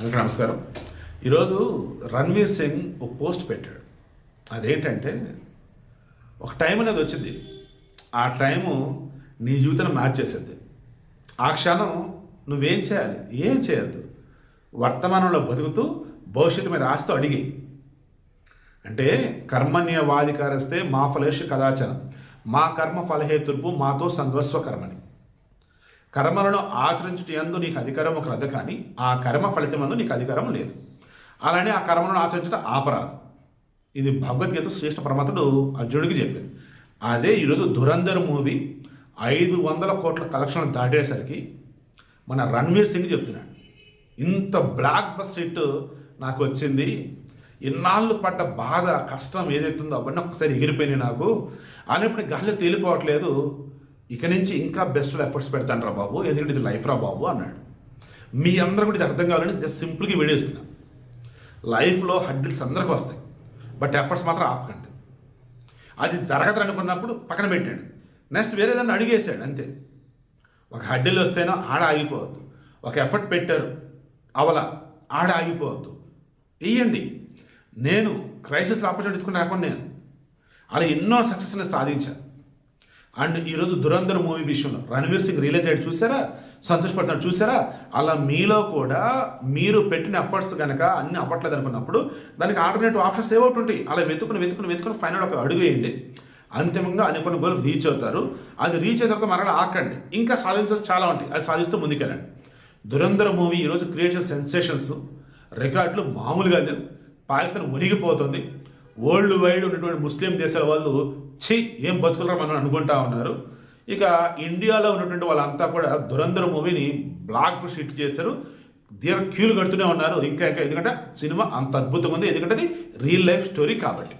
అందరికీ నమస్కారం. ఈరోజు రణ్వీర్ సింగ్ ఒక పోస్ట్ పెట్టాడు. అదేంటంటే, ఒక టైం అనేది వచ్చింది, ఆ టైము నీ జీవితాన్ని మార్చేసేది. ఆ క్షణం నువ్వేం చేయాలి? ఏం చేయొద్దు. వర్తమానంలో బతుకుతూ భవిష్యత్తు మీద ఆస్తూ అడిగి, అంటే కర్మణ్యవాధికారస్తే మా ఫలేషు కదాచనం మా కర్మ ఫలహేతుర్పు మాతో సంగస్వ కర్మని. కర్మలను ఆచరించుట యందు నీకు అధికారం కలదు, కానీ ఆ కర్మ ఫలితమందు నీకు అధికారం లేదు. అలానే ఆ కర్మలను ఆచరించడం ఆపరాదు. ఇది భగవద్గీత శ్రేష్ఠ పరమాత్ముడు అర్జునుడికి చెప్పింది. అదే ఈరోజు ధురంధర్ మూవీ 500 కోట్ల కలెక్షన్లు దాటేసరికి మన రణ్వీర్ సింగ్ చెప్తున్నాడు, ఇంత బ్లాక్ బస్టర్ హిట్ నాకు వచ్చింది, ఇన్నాళ్ళు పడ్డ బాధ కష్టం ఏదైతుందో అవన్నీ ఒక్కసారి ఎగిరిపోయినాయి నాకు అనేప్పుడు గాలిలో తేలిపోవట్లేదు. ఇక నుంచి ఇంకా బెస్ట్ ఎఫర్ట్స్ పెడతాను రా బాబు, ఎందుకంటే ఇది లైఫ్ రా బాబు అన్నాడు. మీ అందరూ కూడా ఇది అర్థం కావాలని జస్ట్ సింపుల్గా వీడియో ఇస్తున్నాను. లైఫ్లో హడ్డిల్స్ అందరికీ వస్తాయి, బట్ ఎఫర్ట్స్ మాత్రం ఆపకండి. అది జరగదు అనుకున్నప్పుడు పక్కన పెట్టండి, నెక్స్ట్ వేరే దాన్ని అడిగేసాడు అంతే. ఒక హడ్డిల్ వస్తేనో ఆడ ఆగిపోవద్దు. ఒక ఎఫర్ట్ పెట్టారు అవలా ఆడ ఆగిపోవద్దు, వెయ్యండి. నేను క్రైసిస్ ఆపర్చునిటీ ఎత్తుకుని రాకుండా నేను అలా ఎన్నో సక్సెస్ని సాధించాను. అండ్ ఈరోజు ధురంధర్ మూవీ విషయంలో రణ్వీర్ సింగ్ రియలైజ్ అయ్యాడు, చూసారా, సంతోషపడతాడు చూసారా. అలా మీలో కూడా మీరు పెట్టిన ఎఫర్ట్స్ కనుక అన్ని అవ్వట్లేదు అనుకున్నప్పుడు దానికి ఆల్టర్నేటివ్ ఆప్షన్స్ ఏవోటి ఉంటాయి. అలా వెతుకుని ఫైనల్ ఒక అడుగు వేయండి. అంతిమంగా అనుకున్న గోల్ రీచ్ అవుతారు. అది రీచ్ అయిన తర్వాత మరలా ఆకండి, ఇంకా సాధించాల్సి చాలా ఉంటాయి, అది సాధిస్తూ ముందుకెళ్ళండి. ధురంధర్ మూవీ ఈరోజు క్రియేట్ చేసిన సెన్సేషన్స్ రికార్డులు మామూలుగా లేవు. పాకిస్తాన్ మునిగిపోతుంది. వరల్డ్ వైడ్ ఉన్నటువంటి ముస్లిం దేశాల వాళ్ళు ఏం బతుకులరా మనం అనుకుంటా ఉన్నారు. ఇక ఇండియాలో ఉన్నటువంటి వాళ్ళంతా కూడా ధురంధర్ మూవీని బ్లాక్ బస్టర్ హిట్ చేశారు. క్యూలు కడుతూనే ఉన్నారు ఇంకా ఎందుకంటే సినిమా అంత అద్భుతంగా ఉంది, ఎందుకంటే అది రియల్ లైఫ్ స్టోరీ కాబట్టి.